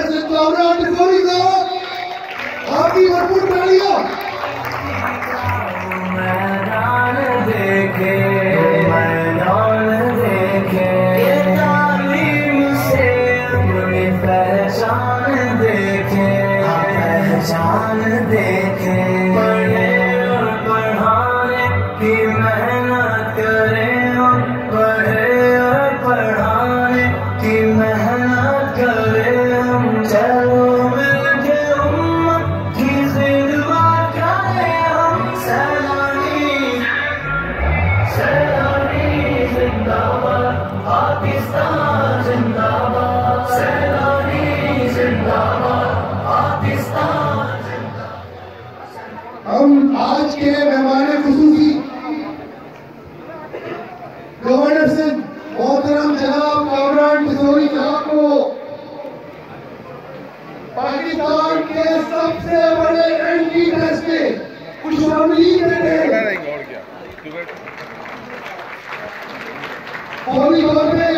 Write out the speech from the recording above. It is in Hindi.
से कामरान टिसौरी साहब, आपकी भरपूर तालियां। मैदान देखे, मैदान देखे, ये तालीम से अपनी पहचान देखे, पहचान देखे, पढ़े और पढ़ाने की मेहनत करें और पढ़े और पढ़ाने की मेहनत करें हम। चलो मिलके उम्मत की खिदमत करें हम। सैलानी सैलानी जिंदाबाद, पाकिस्तान जिंदाबाद, सैलानी जिंदाबाद, पाकिस्तान। हम आज के मेहमान खुसूसी गवर्नर से मोहतरम जनाब कामरान टिसौरी साहब को पाकिस्तान के सबसे बड़े एंटी टेस्ट में खुशहामदी देते हैं। फौरी तौर पे